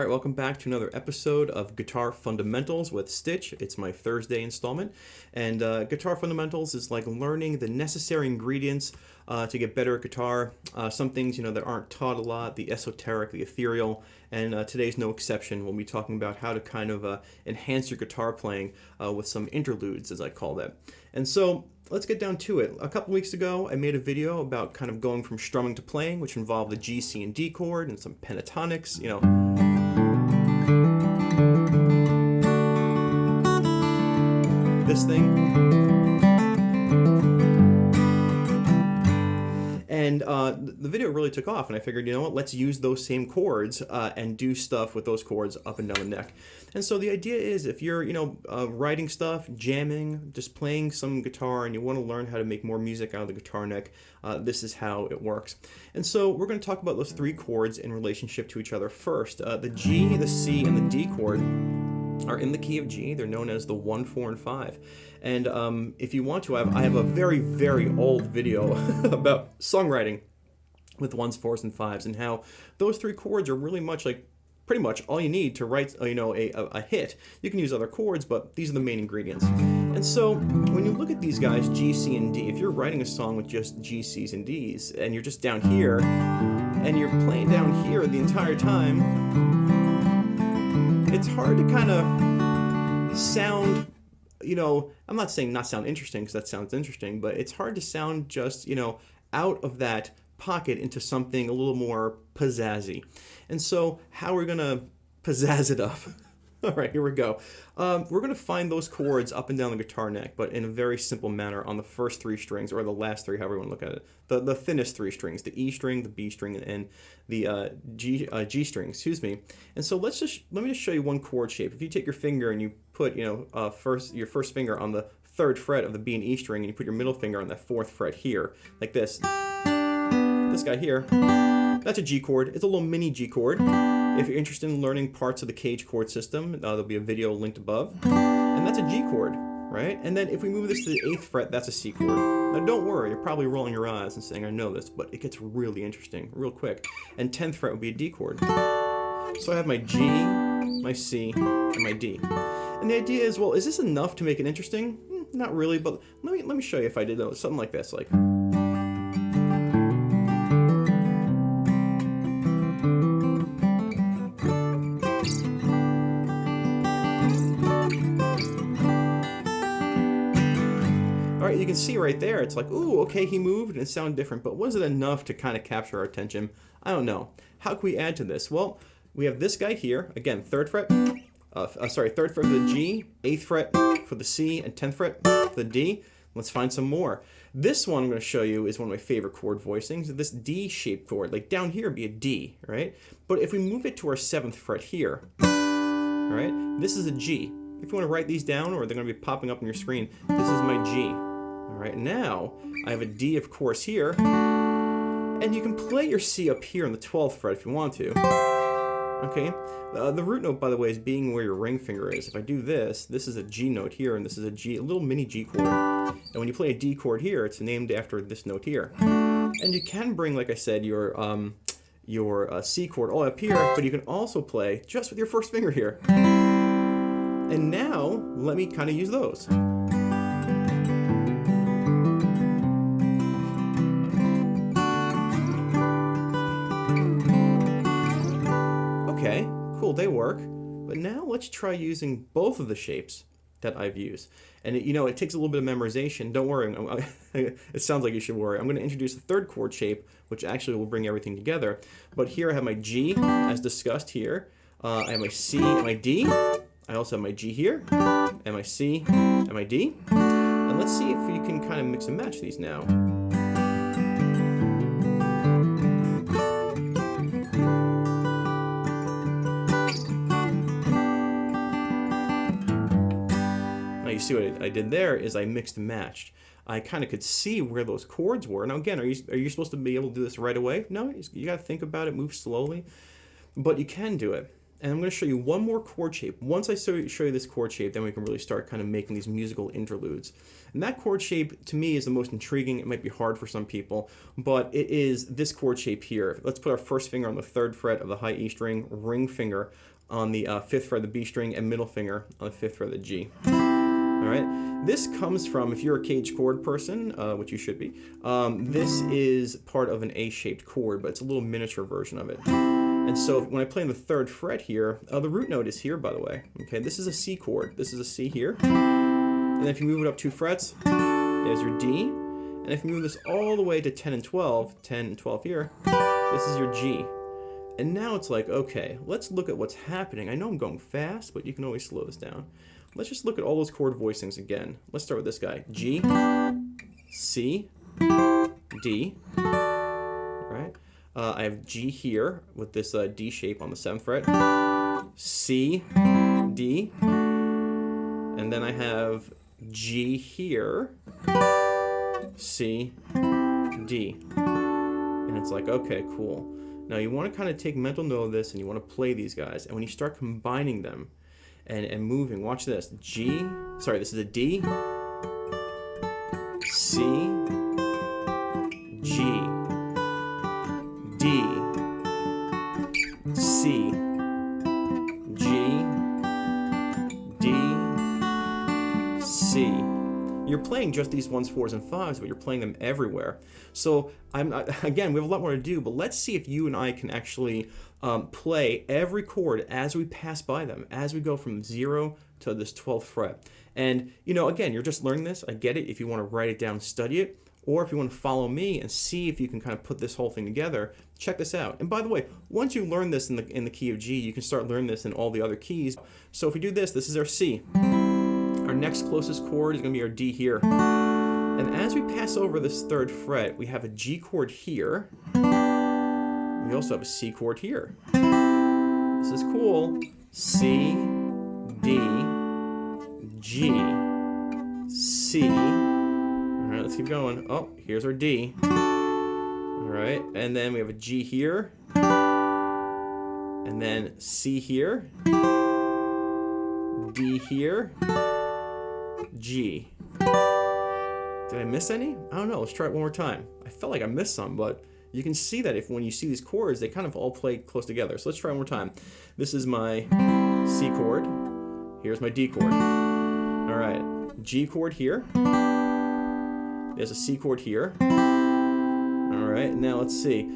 Alright, welcome back to another episode of Guitar Fundamentals with Stitch. It's my Thursday installment, and Guitar Fundamentals is like learning the necessary ingredients to get better at guitar. Some things, that aren't taught a lot, the esoteric, the ethereal, and today's no exception. We'll be talking about how to kind of enhance your guitar playing with some interludes, as I call that. And so, let's get down to it. A couple weeks ago, I made a video about kind of going from strumming to playing, which involved the G, C, and D chord and some pentatonics, this thing. And the video really took off, and I figured, let's use those same chords and do stuff with those chords up and down the neck. And so the idea is, if you're, writing stuff, jamming, just playing some guitar, and you want to learn how to make more music out of the guitar neck, this is how it works. And so we're going to talk about those three chords in relationship to each other first. The G, the C, and the D chord are in the key of G. They're known as the 1, 4, and 5. And if you want to, I have a very, very old video about songwriting with 1s, 4s, and 5s, and how those three chords are really much like pretty much all you need to write a hit. You can use other chords, but these are the main ingredients. And so when you look at these guys, G, C, and D, if you're writing a song with just G, C's, and D's, and you're just down here, and you're playing down here the entire time, it's hard to kind of sound, I'm not saying not sound interesting, because that sounds interesting, but it's hard to sound just, out of that pocket into something a little more pizzazzy. And so how are we going to pizzazz it up? All right, here we go. We're going to find those chords up and down the guitar neck, but in a very simple manner on the first three strings, or the last three, however you want to look at it. The thinnest three strings, the E string, the B string, and the G string, excuse me. And so let me just show you one chord shape. If you take your finger and you put, your first finger on the 3rd fret of the B and E string, and you put your middle finger on that 4th fret here, like this. This guy here, that's a G chord. It's a little mini G chord. If you're interested in learning parts of the Cage chord system, there'll be a video linked above. And that's a G chord, right? And then if we move this to the 8th fret, that's a C chord. Now don't worry, you're probably rolling your eyes and saying, I know this, but it gets really interesting, real quick. And 10th fret would be a D chord. So I have my G, my C, and my D. And the idea is, well, is this enough to make it interesting? Not really, but let me show you if I did something like this, like... You can see right there, it's like, ooh, okay, he moved and it sounded different, but was it enough to kind of capture our attention? I don't know. How can we add to this? Well, we have this guy here, again, 3rd fret, 3rd fret for the G, 8th fret for the C, and 10th fret for the D. Let's find some more. This one I'm going to show you is one of my favorite chord voicings, this D-shaped chord. Like down here would be a D, right? But if we move it to our 7th fret here, all right, this is a G. If you want to write these down, or they're going to be popping up on your screen, this is my G. All right, now I have a D, of course, here, and you can play your C up here on the 12th fret if you want to. Okay, the root note, by the way, is being where your ring finger is. If I do this, this is a G note here, and this is a little mini G chord. And when you play a D chord here, it's named after this note here. And you can bring, like I said, your C chord all up here, but you can also play just with your first finger here. And now, let me kind of use those. Okay, cool, they work. But now let's try using both of the shapes that I've used. And it takes a little bit of memorization. Don't worry, it sounds like you should worry. I'm going to introduce the 3rd chord shape, which actually will bring everything together. But here I have my G, as discussed here. I have my C and my D. I also have my G here, and my C, and my D. And let's see if we can kind of mix and match these now. Now you see what I did there is I mixed and matched. I kind of could see where those chords were. Now again, are you supposed to be able to do this right away? No, you got to think about it, move slowly. But you can do it. And I'm going to show you one more chord shape. Once I show you this chord shape, then we can really start kind of making these musical interludes. And that chord shape, to me, is the most intriguing. It might be hard for some people, but it is this chord shape here. Let's put our first finger on the 3rd fret of the high E string, ring finger on the 5th fret of the B string and middle finger on the 5th fret of the G. All right, this comes from, if you're a cage chord person, which you should be, this is part of an A-shaped chord, but it's a little miniature version of it. And so when I play in the 3rd fret here, the root note is here, by the way. Okay, this is a C chord. This is a C here. And then if you move it up 2 frets, there's your D. And if you move this all the way to 10 and 12, 10 and 12 here, this is your G. And now it's like, okay, let's look at what's happening. I know I'm going fast, but you can always slow this down. Let's just look at all those chord voicings again. Let's start with this guy. G, C, D, right? I have G here with this D shape on the 7th fret. C, D, and then I have G here, C, D. And it's like, okay, cool. Now you want to kind of take mental note of this and you want to play these guys. And when you start combining them and moving, watch this. G, sorry, this is a D, C, G, D, C, G, D, C. You're playing just these 1s, 4s, and 5s, but you're playing them everywhere. So again, we have a lot more to do, but let's see if you and I can actually play every chord as we pass by them, as we go from 0 to this 12th fret. And, you know, again, you're just learning this. I get it. If you want to write it down, study it, or if you want to follow me and see if you can kind of put this whole thing together, check this out. And by the way, once you learn this in the key of G, you can start learning this in all the other keys. So if we do this, this is our C. Our next closest chord is going to be our D here. And as we pass over this 3rd fret, we have a G chord here. We also have a C chord here. This is cool. C, D, G, C. All right, let's keep going. Oh, here's our D. All right, and then we have a G here. And then C here. D here. G. Did I miss any? I don't know. Let's try it one more time. I felt like I missed some, but you can see that when you see these chords, they kind of all play close together. So let's try one more time. This is my C chord. Here's my D chord. All right. G chord here. There's a C chord here. All right. Now let's see.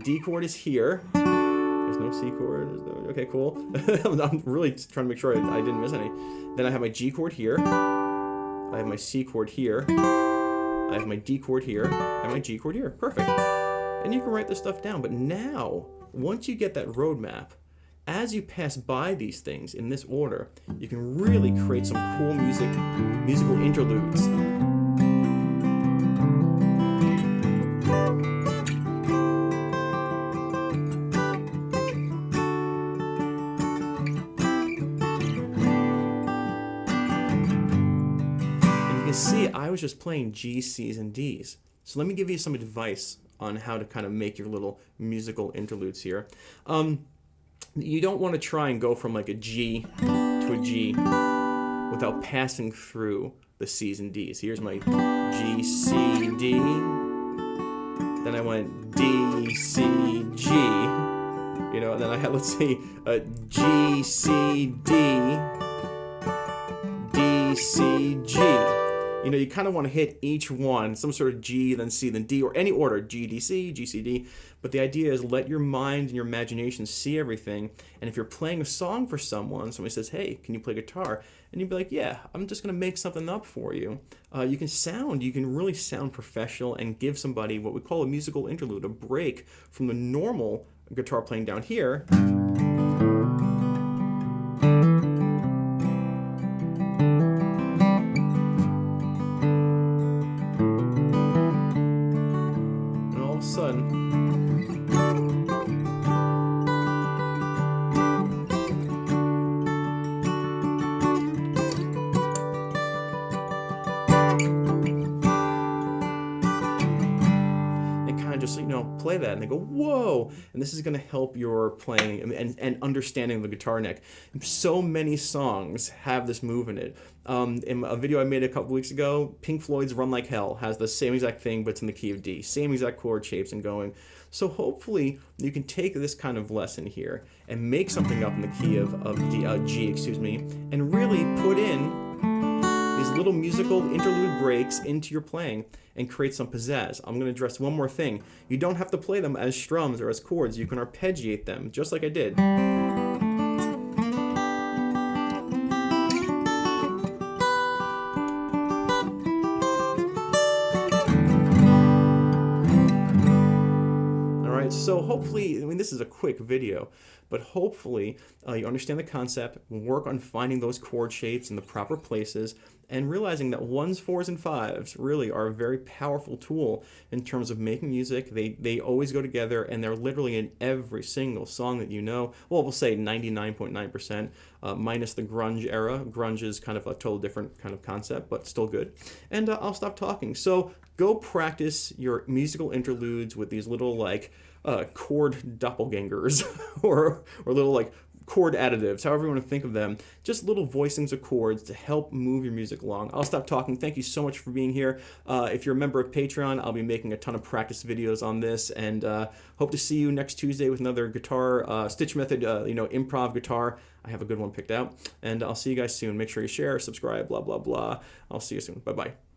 D chord is here. There's no C chord. There's no. Okay, cool. I'm really trying to make sure I didn't miss any. Then I have my G chord here. I have my C chord here. I have my D chord here. And my G chord here. Perfect. And you can write this stuff down. But now, once you get that roadmap, as you pass by these things in this order, you can really create some cool musical interludes. See, I was just playing G's, C's, and D's. So let me give you some advice on how to kind of make your little musical interludes here. You don't want to try and go from like a G to a G without passing through the C's and D's. Here's my G, C, D. Then I went D, C, G. You know, and then I had, let's see, G, C, D, D, C, G. You know, you kind of want to hit each one, some sort of G, then C, then D, or any order, G, D, C, G, C, D. But the idea is let your mind and your imagination see everything. And if you're playing a song for someone, somebody says, hey, can you play guitar? And you'd be like, yeah, I'm just going to make something up for you. You can really sound professional and give somebody what we call a musical interlude, a break from the normal guitar playing down here. Play that and they go, whoa, and this is going to help your playing and understanding the guitar neck. So many songs have this move in it. In a video I made a couple weeks ago, Pink Floyd's Run Like Hell has the same exact thing, but it's in the key of D. Same exact chord shapes and going. So hopefully you can take this kind of lesson here and make something up in the key of G, excuse me, and really put in these little musical interlude breaks into your playing and create some pizzazz. I'm going to address one more thing. You don't have to play them as strums or as chords. You can arpeggiate them, just like I did. So hopefully, I mean, this is a quick video, but hopefully you understand the concept, work on finding those chord shapes in the proper places, and realizing that ones, fours, and fives really are a very powerful tool in terms of making music. They always go together, and they're literally in every single song that you know. Well, we'll say 99.9%, minus the grunge era. Grunge is kind of a total different kind of concept, but still good. And I'll stop talking. So go practice your musical interludes with these little like chord doppelgangers or little like chord additives, however you want to think of them, just little voicings of chords to help move your music along. I'll stop talking. Thank you so much for being here. If you're a member of Patreon, I'll be making a ton of practice videos on this, and hope to see you next Tuesday with another guitar, StichMethod, improv guitar. I have a good one picked out, and I'll see you guys soon. Make sure you share, subscribe, blah, blah, blah. I'll see you soon. Bye-bye.